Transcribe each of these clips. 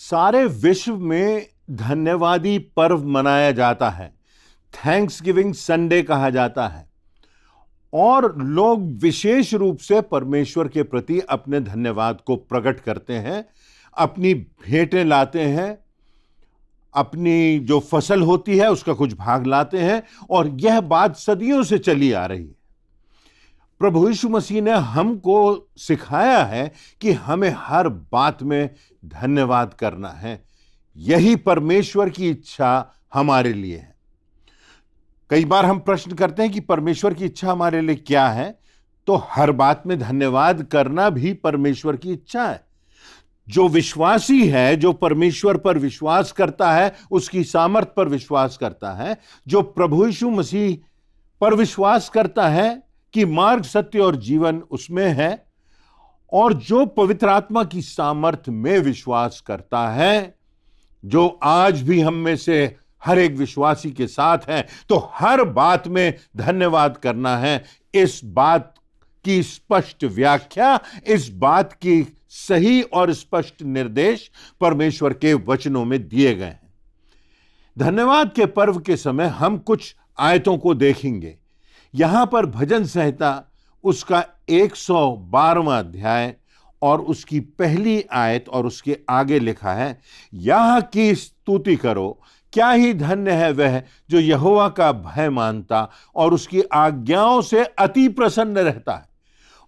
सारे विश्व में धन्यवादी पर्व मनाया जाता है। थैंक्सगिविंग संडे कहा जाता है और लोग विशेष रूप से परमेश्वर के प्रति अपने धन्यवाद को प्रकट करते हैं, अपनी भेंटें लाते हैं, अपनी जो फसल होती है उसका कुछ भाग लाते हैं और यह बात सदियों से चली आ रही है। प्रभु यीशु मसीह ने हमको सिखाया है कि हमें हर बात में धन्यवाद करना है। यही परमेश्वर की इच्छा हमारे लिए है। कई बार हम प्रश्न करते हैं कि परमेश्वर की इच्छा हमारे लिए क्या है, तो हर बात में धन्यवाद करना भी परमेश्वर की इच्छा है। जो विश्वासी है, जो परमेश्वर पर विश्वास करता है, उसकी सामर्थ पर विश्वास करता है, जो प्रभु यीशु मसीह पर विश्वास करता है कि मार्ग, सत्य और जीवन उसमें है, और जो पवित्र आत्मा की सामर्थ में विश्वास करता है, जो आज भी हम में से हर एक विश्वासी के साथ है, तो हर बात में धन्यवाद करना है। इस बात की स्पष्ट व्याख्या, इस बात की सही और स्पष्ट निर्देश परमेश्वर के वचनों में दिए गए हैं। धन्यवाद के पर्व के समय हम कुछ आयतों को देखेंगे। यहां पर भजन संहिता उसका 112वां अध्याय और उसकी पहली आयत और उसके आगे लिखा है, यह की स्तुति करो, क्या ही धन्य है वह जो यहोवा का भय मानता और उसकी आज्ञाओं से अति प्रसन्न रहता है।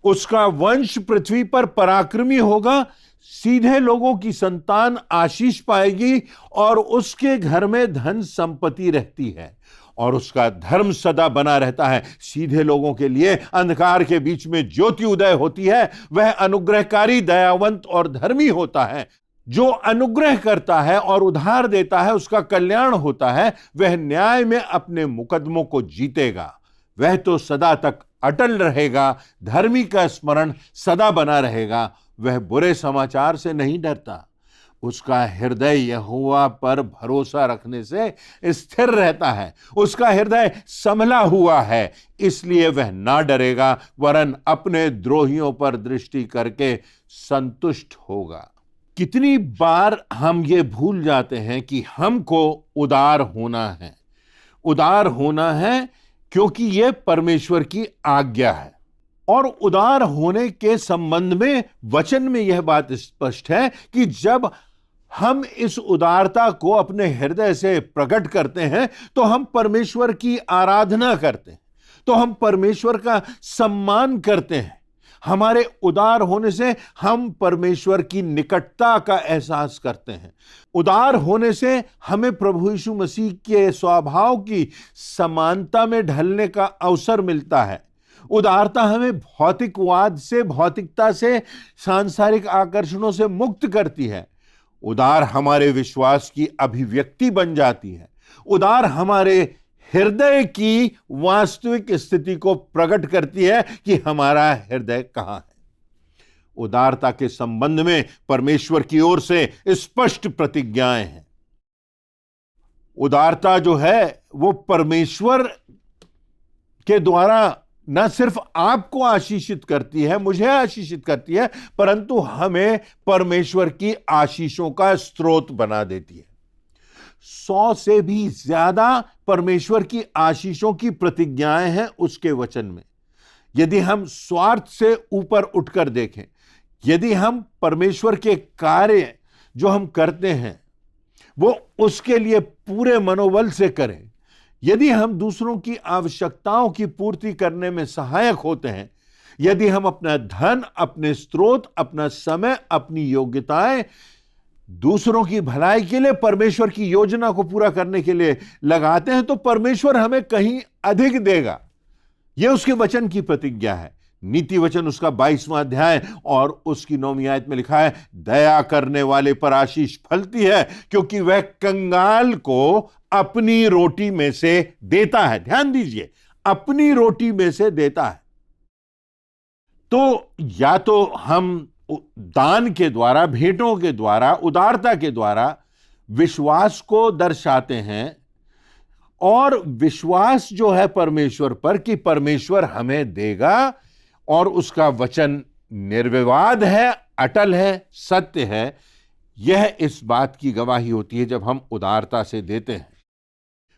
उसका वंश पृथ्वी पर पराक्रमी होगा, सीधे लोगों की संतान आशीष पाएगी और उसके घर में धन संपत्ति रहती है और उसका धर्म सदा बना रहता है। सीधे लोगों के लिए अंधकार के बीच में ज्योति उदय होती है। वह अनुग्रहकारी, दयावंत और धर्मी होता है। जो अनुग्रह करता है और उधार देता है, उसका कल्याण होता है। वह न्याय में अपने मुकदमों को जीतेगा। वह तो सदा तक अटल रहेगा। धर्मी का स्मरण सदा बना रहेगा। वह बुरे समाचार से नहीं डरता। उसका हृदय यहोवा पर भरोसा रखने से स्थिर रहता है। उसका हृदय संभला हुआ है, इसलिए वह ना डरेगा, वरन अपने द्रोहियों पर दृष्टि करके संतुष्ट होगा। कितनी बार हम ये भूल जाते हैं कि हमको उदार होना है। उदार होना है क्योंकि यह परमेश्वर की आज्ञा है। और उदार होने के संबंध में वचन में यह बात स्पष्ट है कि जब हम इस उदारता को अपने हृदय से प्रकट करते हैं तो हम परमेश्वर की आराधना करते हैं, तो हम परमेश्वर का सम्मान करते हैं। हमारे उदार होने से हम परमेश्वर की निकटता का एहसास करते हैं। उदार होने से हमें प्रभु यीशु मसीह के स्वभाव की समानता में ढलने का अवसर मिलता है। उदारता हमें भौतिकवाद से, भौतिकता से, सांसारिक आकर्षणों से मुक्त करती है। उदार हमारे विश्वास की अभिव्यक्ति बन जाती है। उदार हमारे हृदय की वास्तविक स्थिति को प्रकट करती है कि हमारा हृदय कहां है। उदारता के संबंध में परमेश्वर की ओर से स्पष्ट प्रतिज्ञाएं हैं। उदारता जो है वो परमेश्वर के द्वारा न सिर्फ आपको आशीषित करती है, मुझे आशीषित करती है, परंतु हमें परमेश्वर की आशीषों का स्रोत बना देती है। 100 से भी ज्यादा परमेश्वर की आशीषों की प्रतिज्ञाएं हैं उसके वचन में। यदि हम स्वार्थ से ऊपर उठकर देखें, यदि हम परमेश्वर के कार्य जो हम करते हैं वो उसके लिए पूरे मनोबल से करें, यदि हम दूसरों की आवश्यकताओं की पूर्ति करने में सहायक होते हैं, यदि हम अपना धन, अपने स्रोत, अपना समय, अपनी योग्यताएं दूसरों की भलाई के लिए, परमेश्वर की योजना को पूरा करने के लिए लगाते हैं, तो परमेश्वर हमें कहीं अधिक देगा। यह उसके वचन की प्रतिज्ञा है। नीति वचन उसका 22वां अध्याय और उसकी 9वीं आयत में लिखा है, दया करने वाले पर आशीष फलती है क्योंकि वह कंगाल को अपनी रोटी में से देता है। ध्यान दीजिए, अपनी रोटी में से देता है। तो या तो हम दान के द्वारा, भेंटों के द्वारा, उदारता के द्वारा विश्वास को दर्शाते हैं, और विश्वास जो है परमेश्वर पर कि परमेश्वर हमें देगा और उसका वचन निर्विवाद है, अटल है, सत्य है, यह इस बात की गवाही होती है जब हम उदारता से देते हैं।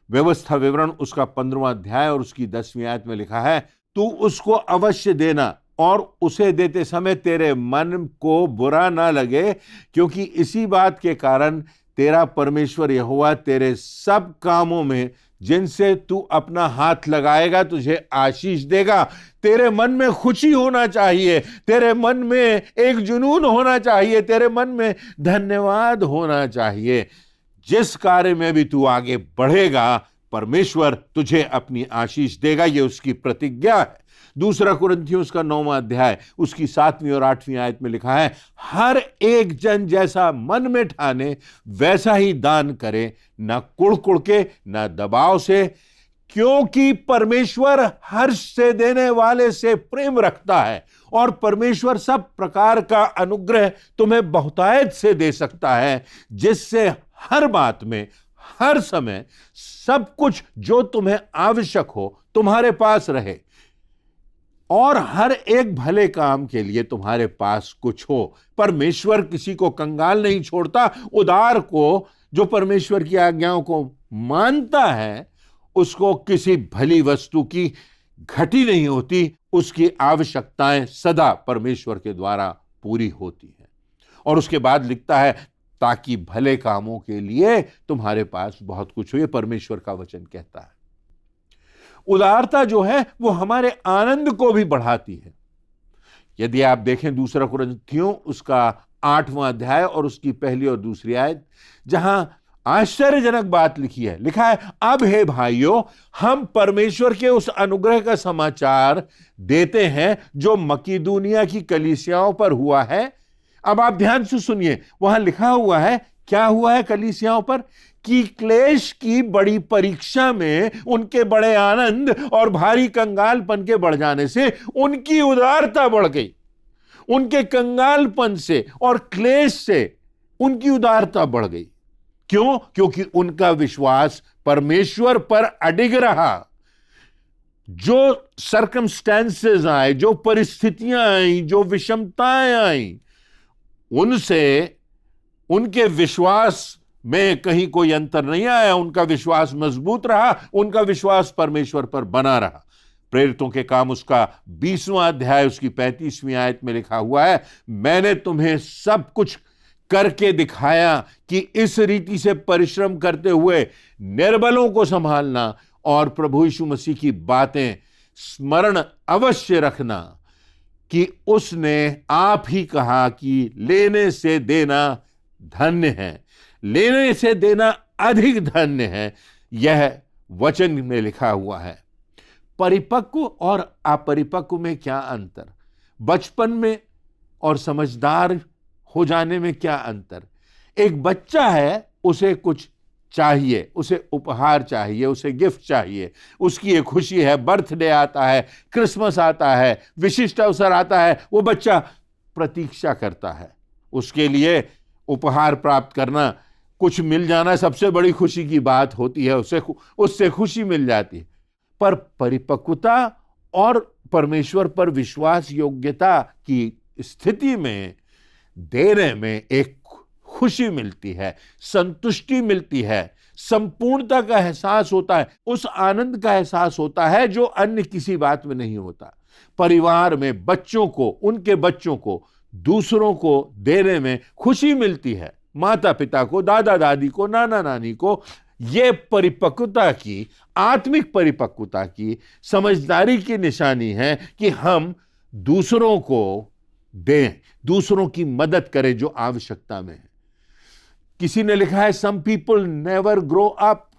व्यवस्था विवरण उसका 15वां अध्याय और उसकी 10वीं आयत में लिखा है, तू उसको अवश्य देना और उसे देते समय तेरे मन को बुरा ना लगे, क्योंकि इसी बात के कारण तेरा परमेश्वर यहोवा तेरे सब कामों में जिनसे तू अपना हाथ लगाएगा तुझे आशीष देगा। तेरे मन में खुशी होना चाहिए, तेरे मन में एक जुनून होना चाहिए, तेरे मन में धन्यवाद होना चाहिए। जिस कार्य में भी तू आगे बढ़ेगा परमेश्वर तुझे अपनी आशीष देगा, यह उसकी प्रतिज्ञा है। दूसरा कुरिन्थियों का 9वां अध्याय उसकी 7वीं और 8वीं आयत में लिखा है, हर एक जन जैसा मन में ठाने वैसा ही दान करे, न कुड़ के न दबाव से, क्योंकि परमेश्वर हर्ष से देने वाले से प्रेम रखता है और परमेश्वर सब प्रकार का अनुग्रह तुम्हें बहुतायत से दे सकता है, जिससे हर बात में हर समय सब कुछ जो तुम्हें आवश्यक हो तुम्हारे पास रहे और हर एक भले काम के लिए तुम्हारे पास कुछ हो। परमेश्वर किसी को कंगाल नहीं छोड़ता। उदार को, जो परमेश्वर की आज्ञाओं को मानता है, उसको किसी भली वस्तु की घटी नहीं होती। उसकी आवश्यकताएं सदा परमेश्वर के द्वारा पूरी होती हैं। और उसके बाद लिखता है, ताकि भले कामों के लिए तुम्हारे पास बहुत कुछ हो। यह परमेश्वर का वचन कहता है। उदारता जो है वो हमारे आनंद को भी बढ़ाती है। यदि आप देखें दूसरा कुरिन्थियों उसका 8वां अध्याय और उसकी 1 और 2 आयत, जहां आश्चर्यजनक बात लिखी है, लिखा है, अब हे भाइयों, हम परमेश्वर के उस अनुग्रह का समाचार देते हैं जो मकीदुनिया की कलीसियाओं पर हुआ है। अब आप ध्यान से सुनिए, वहां लिखा हुआ है, क्या हुआ है कलीसियाओं पर? कि क्लेश की बड़ी परीक्षा में उनके बड़े आनंद और भारी कंगालपन के बढ़ जाने से उनकी उदारता बढ़ गई। उनके कंगालपन से और क्लेश से उनकी उदारता बढ़ गई। क्यों? क्योंकि उनका विश्वास परमेश्वर पर अडिग रहा। जो सर्कमस्टेंसेस आए, जो परिस्थितियां आई, जो विषमताएं आई, उनसे उनके विश्वास में कहीं कोई अंतर नहीं आया। उनका विश्वास मजबूत रहा, उनका विश्वास परमेश्वर पर बना रहा। प्रेरितों के काम उसका 20वां अध्याय उसकी 35वीं आयत में लिखा हुआ है, मैंने तुम्हें सब कुछ करके दिखाया कि इस रीति से परिश्रम करते हुए निर्बलों को संभालना और प्रभु यीशु मसीह की बातें स्मरण अवश्य रखना कि उसने आप ही कहा कि लेने से देना धन्य है, लेने से देना अधिक धन्य है। यह वचन में लिखा हुआ है। परिपक्व और अपरिपक्व में क्या अंतर? बचपन में और समझदार हो जाने में क्या अंतर? एक बच्चा है, उसे कुछ चाहिए, उसे उपहार चाहिए, उसे गिफ्ट चाहिए, उसकी एक खुशी है, बर्थडे आता है, क्रिसमस आता है, विशिष्ट अवसर आता है, वो बच्चा प्रतीक्षा करता है। उसके लिए उपहार प्राप्त करना, कुछ मिल जाना सबसे बड़ी खुशी की बात होती है, उससे खुशी मिल जाती है। पर परिपक्वता और परमेश्वर पर विश्वास योग्यता की स्थिति में देने में एक खुशी मिलती है, संतुष्टि मिलती है, संपूर्णता का एहसास होता है, उस आनंद का एहसास होता है जो अन्य किसी बात में नहीं होता। परिवार में बच्चों को, उनके बच्चों को, दूसरों को देने में खुशी मिलती है। माता पिता को, दादा दादी को, नाना नानी को। यह परिपक्वता की, आत्मिक परिपक्वता की, समझदारी की निशानी है कि हम दूसरों को दें, दूसरों की मदद करें जो आवश्यकता में है। किसी ने लिखा है, some people never grow up.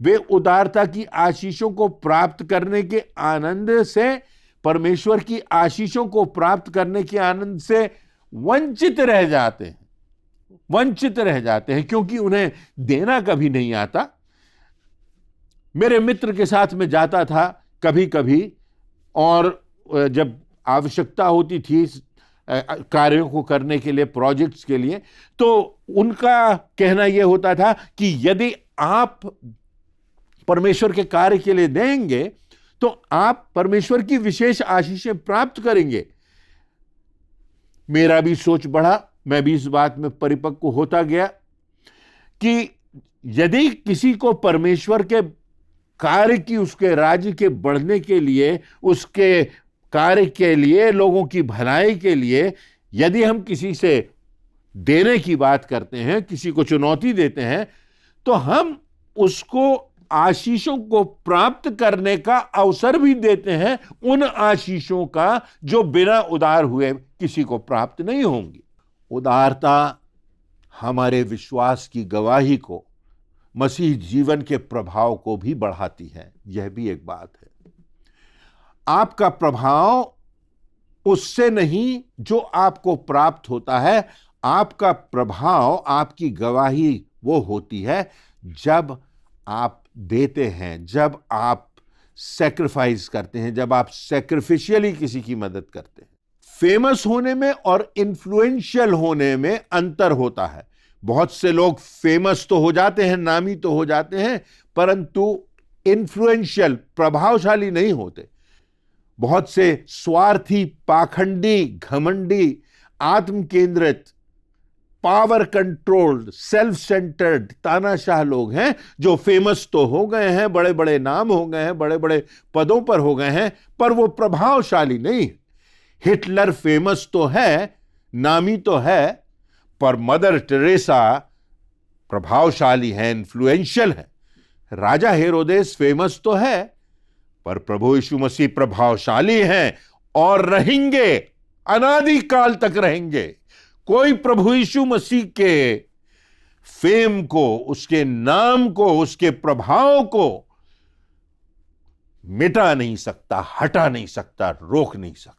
वे उदारता की आशीषों को प्राप्त करने के आनंद से, परमेश्वर की आशीषों को प्राप्त करने के आनंद से वंचित रह जाते हैं, वंचित रह जाते हैं, क्योंकि उन्हें देना कभी नहीं आता। मेरे मित्र के साथ में जाता था कभी कभी, और जब आवश्यकता होती थी कार्यों को करने के लिए, प्रोजेक्ट्स के लिए, तो उनका कहना यह होता था कि यदि आप परमेश्वर के कार्य के लिए देंगे तो आप परमेश्वर की विशेष आशीषें प्राप्त करेंगे। मेरा भी सोच बढ़ा, मैं भी इस बात में परिपक्व होता गया कि यदि किसी को परमेश्वर के कार्य की, उसके राज्य के बढ़ने के लिए, उसके कार्य के लिए, लोगों की भलाई के लिए यदि हम किसी से देने की बात करते हैं, किसी को चुनौती देते हैं, तो हम उसको आशीषों को प्राप्त करने का अवसर भी देते हैं, उन आशीषों का जो बिना उदार हुए किसी को प्राप्त नहीं होंगी। उदारता हमारे विश्वास की गवाही को, मसीह जीवन के प्रभाव को भी बढ़ाती है। यह भी एक बात है। आपका प्रभाव उससे नहीं जो आपको प्राप्त होता है, आपका प्रभाव, आपकी गवाही वो होती है जब आप देते हैं, जब आप सैक्रिफाइस करते हैं, जब आप सैक्रिफिशियली किसी की मदद करते हैं। फेमस होने में और इन्फ्लुएंशियल होने में अंतर होता है। बहुत से लोग फेमस तो हो जाते हैं, नामी तो हो जाते हैं, परंतु इन्फ्लुएंशियल, प्रभावशाली नहीं होते। बहुत से स्वार्थी, पाखंडी, घमंडी, आत्म केंद्रित, पावर कंट्रोल्ड, सेल्फ सेंटर्ड, तानाशाह लोग हैं जो फेमस तो हो गए हैं, बड़े बड़े नाम हो गए हैं, बड़े बड़े पदों पर हो गए हैं, पर वो प्रभावशाली नहीं है। हिटलर फेमस तो है, नामी तो है, पर मदर टेरेसा प्रभावशाली है, इन्फ्लुएंशियल है। राजा हेरोदेस फेमस तो है, पर प्रभु यीशु मसीह प्रभावशाली हैं और रहेंगे, अनादि काल तक रहेंगे। कोई प्रभु यीशु मसीह के फेम को, उसके नाम को, उसके प्रभाव को मिटा नहीं सकता, हटा नहीं सकता, रोक नहीं सकता।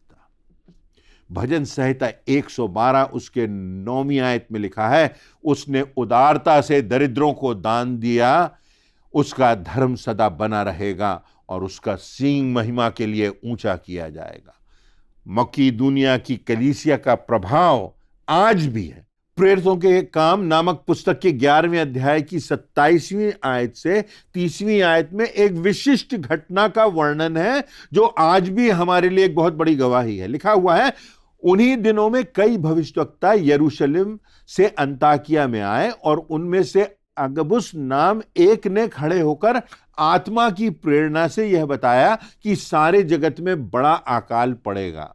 भजन संहिता 112 उसके 9वीं आयत में लिखा है, उसने उदारता से दरिद्रों को दान दिया, उसका धर्म सदा बना रहेगा और उसका सींग महिमा के लिए ऊंचा किया जाएगा। मकीदुनिया की कलीसिया का प्रभाव आज भी है। प्रेरितों के काम नामक पुस्तक के 11वें अध्याय की 27वीं आयत से 30वीं आयत में एक विशिष्ट घटना का वर्णन है जो आज भी हमारे लिए एक बहुत बड़ी गवाही है। लिखा हुआ है, उन्हीं दिनों में कई भविष्यवक्ता यरूशलेम से अंताकिया में आए और उनमें से अगबुस नाम एक ने खड़े होकर आत्मा की प्रेरणा से यह बताया कि सारे जगत में बड़ा अकाल पड़ेगा।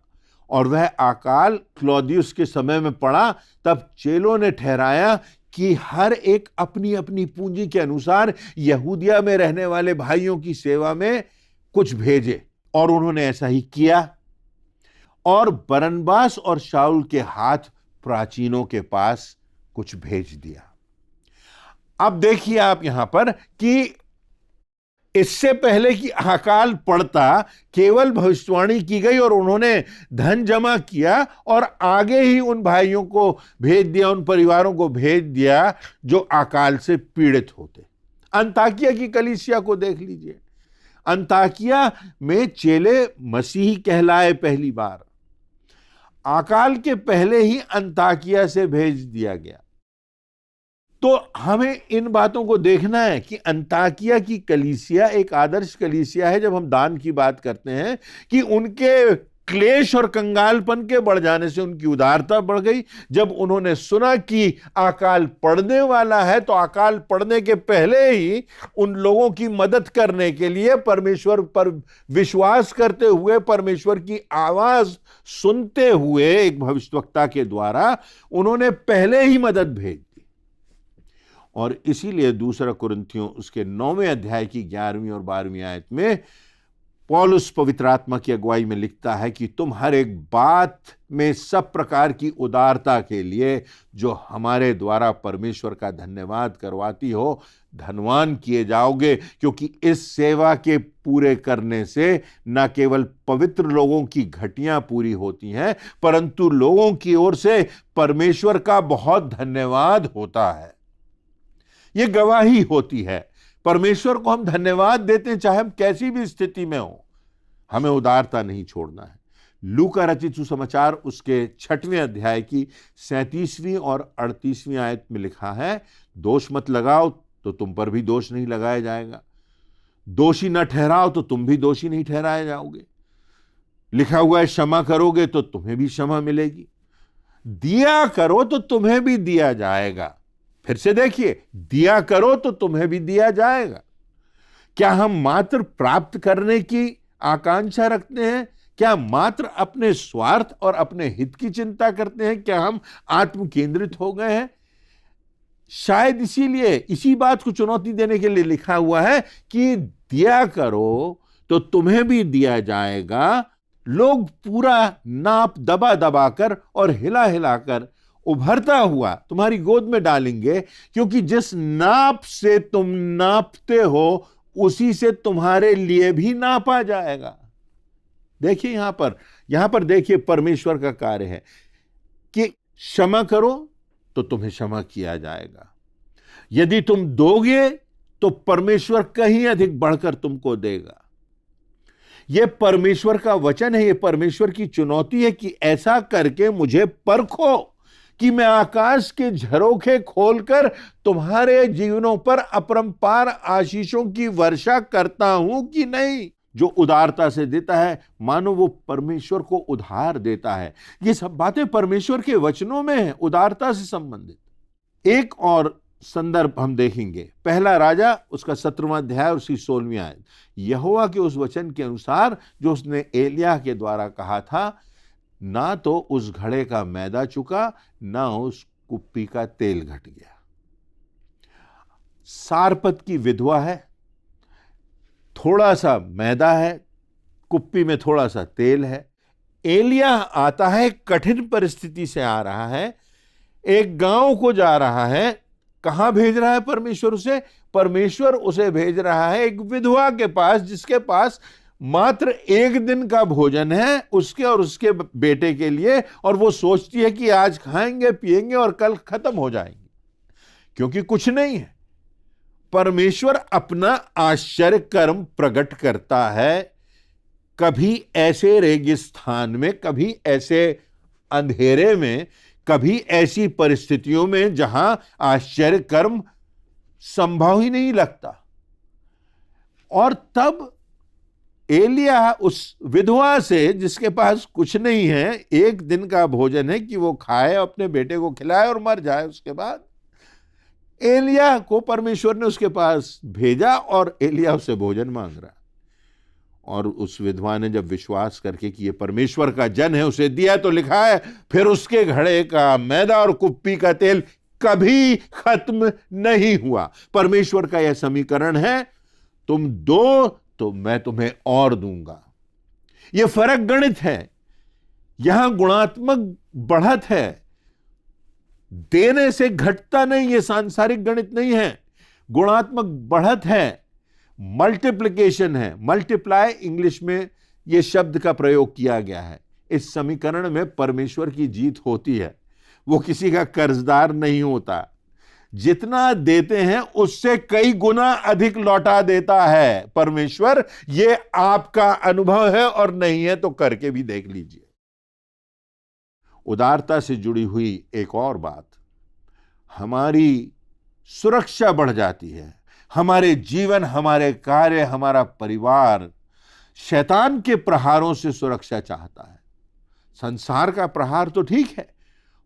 और वह अकाल क्लौदियुस के समय में पड़ा। तब चेलों ने ठहराया कि हर एक अपनी अपनी पूंजी के अनुसार यहूदिया में रहने वाले भाइयों की सेवा में कुछ भेजे, और उन्होंने ऐसा ही किया और बरनबास और शाऊल के हाथ प्राचीनों के पास कुछ भेज दिया। अब देखिए आप यहां पर कि इससे पहले कि अकाल पड़ता केवल भविष्यवाणी की गई और उन्होंने धन जमा किया और आगे ही उन भाइयों को भेज दिया, उन परिवारों को भेज दिया जो अकाल से पीड़ित होते। अंताकिया की कलीसिया को देख लीजिए। अंताकिया में चेले मसीही कहलाए पहली बार। अकाल के पहले ही अंताकिया से भेज दिया गया। तो हमें इन बातों को देखना है कि अंताकिया की कलीसिया एक आदर्श कलीसिया है। जब हम दान की बात करते हैं कि उनके क्लेश और कंगालपन के बढ़ जाने से उनकी उदारता बढ़ गई। जब उन्होंने सुना कि अकाल पड़ने वाला है तो अकाल पड़ने के पहले ही उन लोगों की मदद करने के लिए परमेश्वर पर विश्वास करते हुए, परमेश्वर की आवाज सुनते हुए एक भविष्यवक्ता के द्वारा उन्होंने पहले ही मदद भेज दी। और इसीलिए दूसरा कुरिन्थियों उसके 9वें अध्याय की 11वीं और 12वीं आयत में पौलुस पवित्र आत्मा की अगुवाई में लिखता है कि तुम हर एक बात में सब प्रकार की उदारता के लिए जो हमारे द्वारा परमेश्वर का धन्यवाद करवाती हो, धनवान किए जाओगे, क्योंकि इस सेवा के पूरे करने से न केवल पवित्र लोगों की घटियां पूरी होती हैं, परंतु लोगों की ओर से परमेश्वर का बहुत धन्यवाद होता है। ये गवाही होती है। परमेश्वर को हम धन्यवाद देते हैं चाहे हम कैसी भी स्थिति में हो। हमें उदारता नहीं छोड़ना है। लूका रचित सुसमाचार उसके 6वें अध्याय की 37वीं और 38वीं आयत में लिखा है, दोष मत लगाओ तो तुम पर भी दोष नहीं लगाया जाएगा, दोषी न ठहराओ तो तुम भी दोषी नहीं ठहराए जाओगे। लिखा हुआ है, क्षमा करोगे तो तुम्हें भी क्षमा मिलेगी। दिया करो तो तुम्हें भी दिया जाएगा। फिर से देखिए, दिया करो तो तुम्हें भी दिया जाएगा। क्या हम मात्र प्राप्त करने की आकांक्षा रखते हैं? क्या मात्र अपने स्वार्थ और अपने हित की चिंता करते हैं? क्या हम आत्म केंद्रित हो गए हैं? शायद इसीलिए इसी बात को चुनौती देने के लिए लिखा हुआ है कि दिया करो तो तुम्हें भी दिया जाएगा। लोग पूरा नाप दबा दबा कर और हिला हिलाकर उभरता हुआ तुम्हारी गोद में डालेंगे, क्योंकि जिस नाप से तुम नापते हो उसी से तुम्हारे लिए भी नापा जाएगा। देखिए यहां पर देखिए परमेश्वर का कार्य है कि क्षमा करो तो तुम्हें क्षमा किया जाएगा। यदि तुम दोगे तो परमेश्वर कहीं अधिक बढ़कर तुमको देगा। यह परमेश्वर का वचन है, यह परमेश्वर की चुनौती है कि ऐसा करके मुझे परखो कि मैं आकाश के झरोखे खोलकर तुम्हारे जीवनों पर अपरंपार आशीषों की वर्षा करता हूं कि नहीं। जो उदारता से देता है मानो वो परमेश्वर को उधार देता है। ये सब बातें परमेश्वर के वचनों में हैं, उदारता से संबंधित। एक और संदर्भ हम देखेंगे, पहला राजा उसका 17वां अध्याय उसकी 16वीं आयत। यहोवा के उस वचन के अनुसार जो उसने एलिय्याह के द्वारा कहा था, ना तो उस घड़े का मैदा चुका, ना उस कुप्पी का तेल घट गया। सारपत की विधवा है, थोड़ा सा मैदा है, कुप्पी में थोड़ा सा तेल है। एलिय्याह आता है, कठिन परिस्थिति से आ रहा है, एक गांव को जा रहा है। कहां भेज रहा है परमेश्वर उसे? परमेश्वर उसे भेज रहा है एक विधवा के पास, जिसके पास मात्र एक दिन का भोजन है उसके और उसके बेटे के लिए, और वो सोचती है कि आज खाएंगे पिएंगे और कल खत्म हो जाएंगे, क्योंकि कुछ नहीं है। परमेश्वर अपना आश्चर्य कर्म प्रकट करता है, कभी ऐसे रेगिस्तान में, कभी ऐसे अंधेरे में, कभी ऐसी परिस्थितियों में जहां आश्चर्य कर्म संभव ही नहीं लगता। और तब एलिय्याह उस विधवा से, जिसके पास कुछ नहीं है, एक दिन का भोजन है कि वो खाए, अपने बेटे को खिलाए और मर जाए, उसके बाद एलिय्याह को परमेश्वर ने उसके पास भेजा और एलिय्याह उससे भोजन मांग रहा। और उस विधवा ने जब विश्वास करके कि ये परमेश्वर का जन है उसे दिया, तो लिखा है फिर उसके घड़े का मैदा और कुप्पी का तेल कभी खत्म नहीं हुआ। परमेश्वर का यह समीकरण है, तुम दो तो मैं तुम्हें और दूंगा। यह फर्क गणित है, यहां गुणात्मक बढ़त है, देने से घटता नहीं। यह सांसारिक गणित नहीं है, गुणात्मक बढ़त है, मल्टीप्लिकेशन है। मल्टीप्लाई इंग्लिश में यह शब्द का प्रयोग किया गया है। इस समीकरण में परमेश्वर की जीत होती है, वो किसी का कर्जदार नहीं होता। जितना देते हैं उससे कई गुना अधिक लौटा देता है परमेश्वर। यह आपका अनुभव है, और नहीं है तो करके भी देख लीजिए। उदारता से जुड़ी हुई एक और बात, हमारी सुरक्षा बढ़ जाती है। हमारे जीवन, हमारे कार्य, हमारा परिवार शैतान के प्रहारों से सुरक्षा चाहता है। संसार का प्रहार तो ठीक है,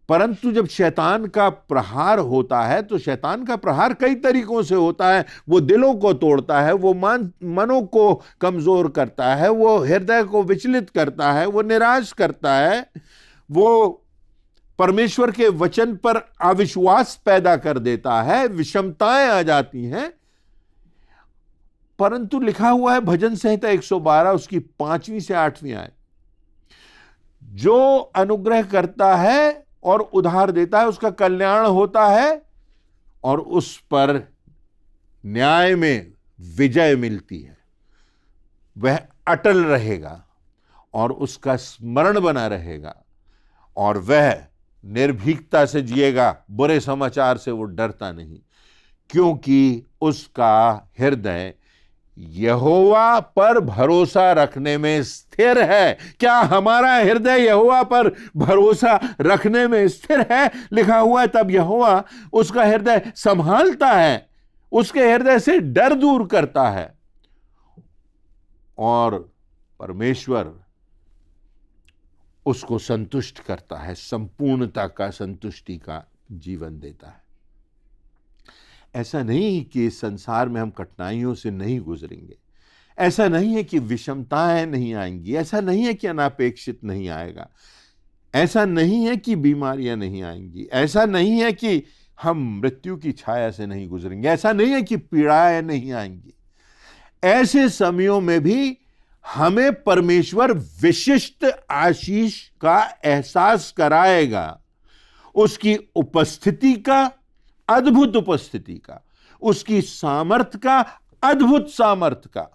परंतु जब शैतान का प्रहार होता है तो शैतान का प्रहार कई तरीकों से होता है। वो दिलों को तोड़ता है, वो मनों को कमजोर करता है, वो हृदय को विचलित करता है, वो निराश करता है, वो परमेश्वर के वचन पर अविश्वास पैदा कर देता है, विषमताएं आ जाती हैं। परंतु लिखा हुआ है भजन संहिता 112 उसकी 5वीं से 8वीं आयत, जो अनुग्रह करता है और उधार देता है उसका कल्याण होता है, और उस पर न्याय में विजय मिलती है। वह अटल रहेगा और उसका स्मरण बना रहेगा, और वह निर्भीकता से जिएगा। बुरे समाचार से वो डरता नहीं, क्योंकि उसका हृदय यहोवा पर भरोसा रखने में स्थिर है। क्या हमारा हृदय यहोवा पर भरोसा रखने में स्थिर है? लिखा हुआ है तब यहोवा उसका हृदय संभालता है, उसके हृदय से डर दूर करता है। और परमेश्वर उसको संतुष्ट करता है, संपूर्णता का, संतुष्टि का जीवन देता है। ऐसा नहीं है कि इस संसार में हम कठिनाइयों से नहीं गुजरेंगे, ऐसा नहीं है कि विषमताएं नहीं आएंगी, ऐसा नहीं है कि अनापेक्षित नहीं आएगा, ऐसा नहीं है कि बीमारियां नहीं आएंगी, ऐसा नहीं है कि हम मृत्यु की छाया से नहीं गुजरेंगे, ऐसा नहीं है कि पीड़ाएं नहीं आएंगी। ऐसे समयों में भी हमें परमेश्वर विशिष्ट आशीष का एहसास कराएगा, उसकी उपस्थिति का, अद्भुत उपस्थिति का, उसकी सामर्थ्य का, अद्भुत सामर्थ्य का,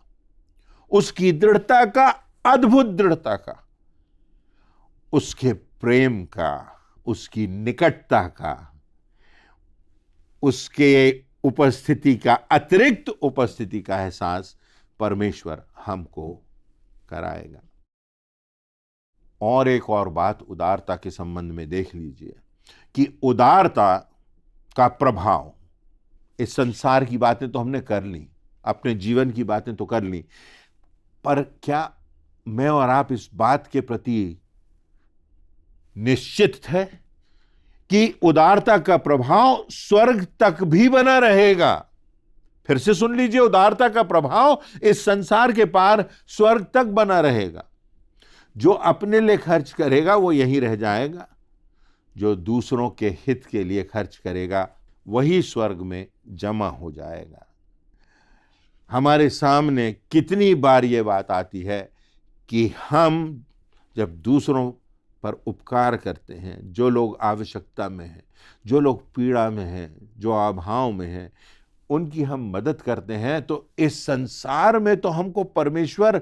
उसकी दृढ़ता का, अद्भुत दृढ़ता का, उसके प्रेम का, उसकी निकटता का, उसके उपस्थिति का, अतिरिक्त उपस्थिति का एहसास परमेश्वर हमको कराएगा। और एक और बात उदारता के संबंध में देख लीजिए कि उदारता का प्रभाव, इस संसार की बातें तो हमने कर ली, अपने जीवन की बातें तो कर ली, पर क्या मैं और आप इस बात के प्रति निश्चित है कि उदारता का प्रभाव स्वर्ग तक भी बना रहेगा? फिर से सुन लीजिए, उदारता का प्रभाव इस संसार के पार स्वर्ग तक बना रहेगा। जो अपने लिए खर्च करेगा वो यहीं रह जाएगा, जो दूसरों के हित के लिए खर्च करेगा वही स्वर्ग में जमा हो जाएगा। हमारे सामने कितनी बार ये बात आती है कि हम जब दूसरों पर उपकार करते हैं, जो लोग आवश्यकता में हैं, जो लोग पीड़ा में हैं, जो अभाव में हैं, उनकी हम मदद करते हैं, तो इस संसार में तो हमको परमेश्वर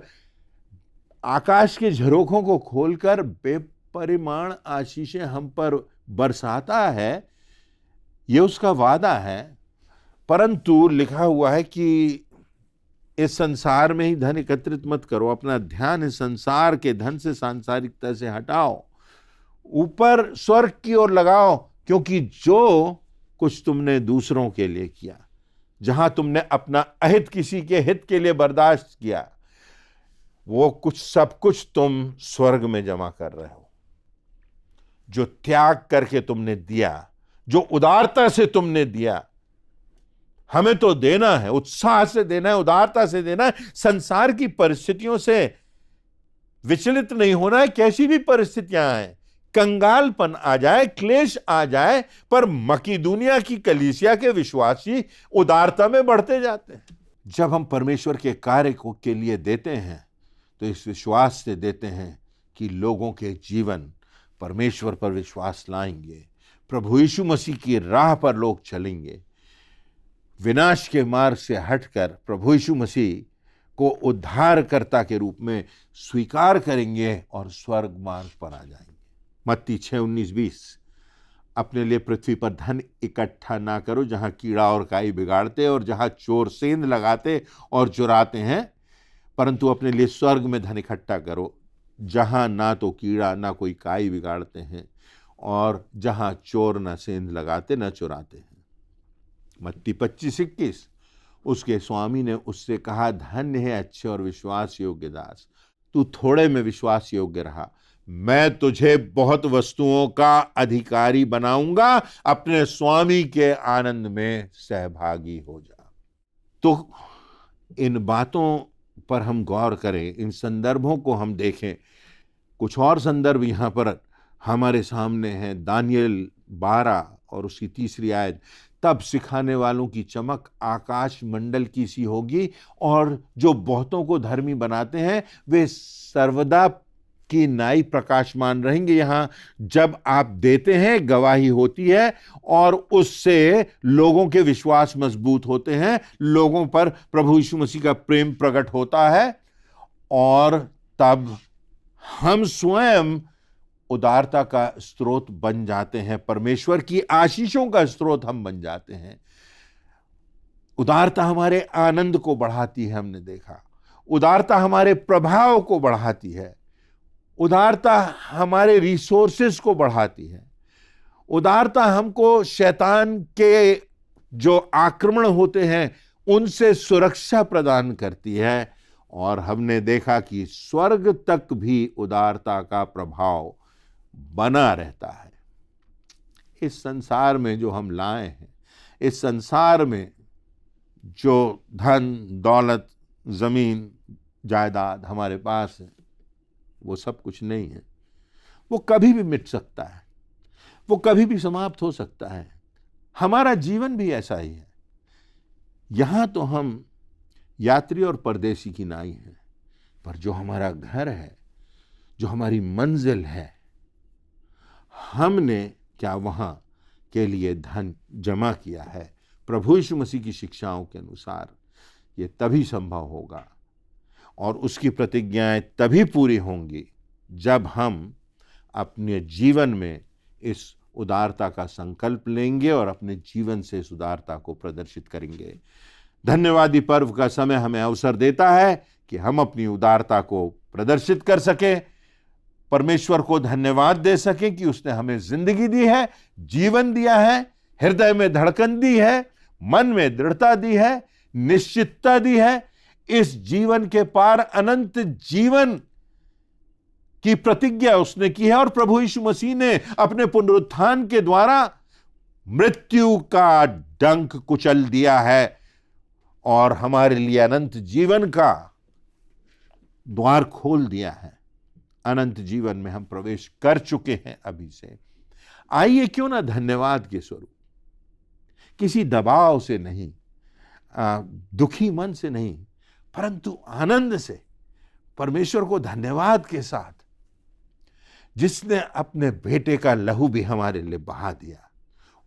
आकाश के झरोखों को खोलकर बेपरिमाण आशीषें हम पर बरसाता है, ये उसका वादा है। परंतु लिखा हुआ है कि इस संसार में ही धन एकत्रित मत करो, अपना ध्यान इस संसार के धन से, सांसारिकता से हटाओ, ऊपर स्वर्ग की ओर लगाओ, क्योंकि जो कुछ तुमने दूसरों के लिए किया, जहां तुमने अपना अहित किसी के हित के लिए बर्दाश्त किया, वो कुछ सब कुछ तुम स्वर्ग में जमा कर रहे हो। जो त्याग करके तुमने दिया, जो उदारता से तुमने दिया, हमें तो देना है, उत्साह से देना है, उदारता से देना है, संसार की परिस्थितियों से विचलित नहीं होना है। कैसी भी परिस्थितियां आए, कंगालपन आ जाए, क्लेश आ जाए, पर मकीदुनिया की कलीसिया के विश्वासी उदारता में बढ़ते जाते हैं। जब हम परमेश्वर के कार्य को के लिए देते हैं तो इस विश्वास से देते हैं कि लोगों के जीवन परमेश्वर पर विश्वास लाएंगे, प्रभु यीशु मसीह की राह पर लोग चलेंगे, विनाश के मार्ग से हटकर प्रभु यीशु मसीह को उद्धारकर्ता के रूप में स्वीकार करेंगे और स्वर्ग मार्ग पर आ जाएंगे। मत्ती 6:19-20, अपने लिए पृथ्वी पर धन इकट्ठा ना करो, जहां कीड़ा और काई बिगाड़ते और जहां चोर सेंध लगाते और चुराते हैं, परंतु अपने लिए स्वर्ग में धन इकट्ठा करो, जहां ना तो कीड़ा ना कोई काई बिगाड़ते हैं और जहां चोर ना सेंध लगाते ना चुराते हैं। मत्ती 25:21, उसके स्वामी ने उससे कहा, धन्य है अच्छे और विश्वास योग्य दास, तू थोड़े में विश्वास योग्य रहा, मैं तुझे बहुत वस्तुओं का अधिकारी बनाऊंगा, अपने स्वामी के आनंद में सहभागी हो जा। तो इन बातों पर हम गौर करें, इन संदर्भों को हम देखें। कुछ और संदर्भ यहाँ पर हमारे सामने हैं। दानियल 12 और उसकी 3 आयत, तब सिखाने वालों की चमक आकाश मंडल की सी होगी और जो बहुतों को धर्मी बनाते हैं वे सर्वदा की नाई प्रकाशमान रहेंगे। यहाँ जब आप देते हैं गवाही होती है और उससे लोगों के विश्वास मजबूत होते हैं, लोगों पर प्रभु यीशु मसीह का प्रेम प्रकट होता है और तब हम स्वयं उदारता का स्रोत बन जाते हैं, परमेश्वर की आशीषों का स्रोत हम बन जाते हैं। उदारता हमारे आनंद को बढ़ाती है, हमने देखा। उदारता हमारे प्रभाव को बढ़ाती है। उदारता हमारे रिसोर्सेस को बढ़ाती है। उदारता हमको शैतान के जो आक्रमण होते हैं उनसे सुरक्षा प्रदान करती है। और हमने देखा कि स्वर्ग तक भी उदारता का प्रभाव बना रहता है। इस संसार में जो हम लाए हैं, इस संसार में जो धन दौलत जमीन जायदाद हमारे पास है, वो सब कुछ नहीं है। वो कभी भी मिट सकता है, वो कभी भी समाप्त हो सकता है। हमारा जीवन भी ऐसा ही है। यहां तो हम यात्री और परदेसी की नाई हैं, पर जो हमारा घर है, जो हमारी मंजिल है, हमने क्या वहां के लिए धन जमा किया है? प्रभु यीशु मसीह की शिक्षाओं के अनुसार ये तभी संभव होगा और उसकी प्रतिज्ञाएं तभी पूरी होंगी जब हम अपने जीवन में इस उदारता का संकल्प लेंगे और अपने जीवन से इस उदारता को प्रदर्शित करेंगे। धन्यवादी पर्व का समय हमें अवसर देता है कि हम अपनी उदारता को प्रदर्शित कर सकें, परमेश्वर को धन्यवाद दे सकें कि उसने हमें जिंदगी दी है, जीवन दिया है, हृदय में धड़कन दी है, मन में दृढ़ता दी है, निश्चितता दी है। इस जीवन के पार अनंत जीवन की प्रतिज्ञा उसने की है और प्रभु यीशु मसीह ने अपने पुनरुत्थान के द्वारा मृत्यु का डंक कुचल दिया है और हमारे लिए अनंत जीवन का द्वार खोल दिया है। अनंत जीवन में हम प्रवेश कर चुके हैं अभी से। आइए क्यों ना धन्यवाद के स्वरूप, किसी दबाव से नहीं, दुखी मन से नहीं, परंतु आनंद से परमेश्वर को धन्यवाद के साथ, जिसने अपने बेटे का लहू भी हमारे लिए बहा दिया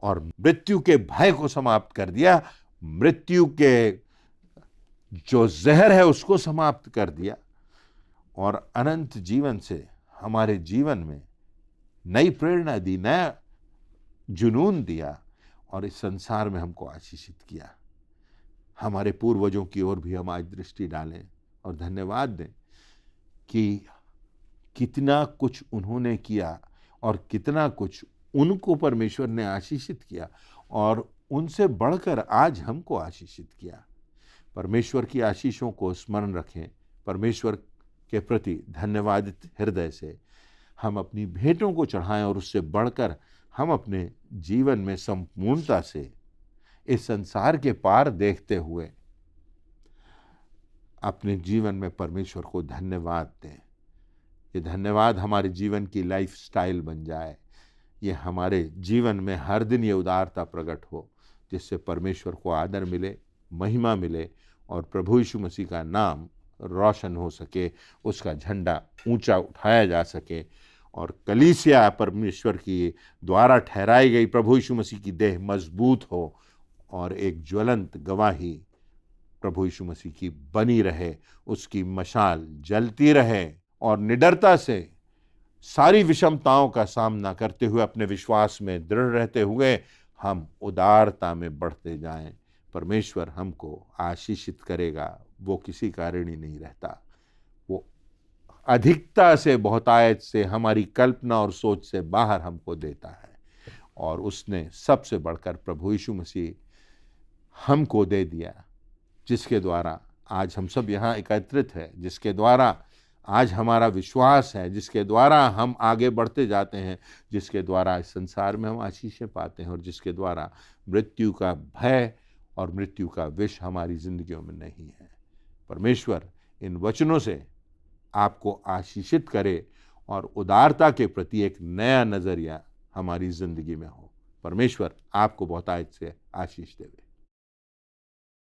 और मृत्यु के भय को समाप्त कर दिया, मृत्यु के जो जहर है उसको समाप्त कर दिया और अनंत जीवन से हमारे जीवन में नई प्रेरणा दी, नया जुनून दिया और इस संसार में हमको आशीषित किया। हमारे पूर्वजों की ओर भी हम आज दृष्टि डालें और धन्यवाद दें कि कितना कुछ उन्होंने किया और कितना कुछ उनको परमेश्वर ने आशीषित किया और उनसे बढ़कर आज हमको आशीषित किया। परमेश्वर की आशीषों को स्मरण रखें। परमेश्वर के प्रति धन्यवादित हृदय से हम अपनी भेंटों को चढ़ाएं और उससे बढ़कर हम अपने जीवन में संपूर्णता से इस संसार के पार देखते हुए अपने जीवन में परमेश्वर को धन्यवाद दें। ये धन्यवाद हमारे जीवन की लाइफ स्टाइल बन जाए। ये हमारे जीवन में हर दिन ये उदारता प्रकट हो जिससे परमेश्वर को आदर मिले, महिमा मिले और प्रभु यीशु मसीह का नाम रोशन हो सके, उसका झंडा ऊंचा उठाया जा सके और कलीसिया परमेश्वर की द्वारा ठहराई गई प्रभु यीशु मसीह की देह मजबूत हो और एक ज्वलंत गवाही प्रभु यीशु मसीह की बनी रहे, उसकी मशाल जलती रहे और निडरता से सारी विषमताओं का सामना करते हुए अपने विश्वास में दृढ़ रहते हुए हम उदारता में बढ़ते जाएं। परमेश्वर हमको आशीषित करेगा। वो किसी का ऋणी नहीं रहता। वो अधिकता से, बहुतायत से, हमारी कल्पना और सोच से बाहर हमको देता है और उसने सबसे बढ़कर प्रभु यीशु मसीह हमको दे दिया, जिसके द्वारा आज हम सब यहाँ एकत्रित हैं, जिसके द्वारा आज हमारा विश्वास है, जिसके द्वारा हम आगे बढ़ते जाते हैं, जिसके द्वारा इस संसार में हम आशीषें पाते हैं और जिसके द्वारा मृत्यु का भय और मृत्यु का विष हमारी जिंदगियों में नहीं है। परमेश्वर इन वचनों से आपको आशीषित करे और उदारता के प्रति एक नया नजरिया हमारी जिंदगी में हो। परमेश्वर आपको बहुतायत से आशीष देवे।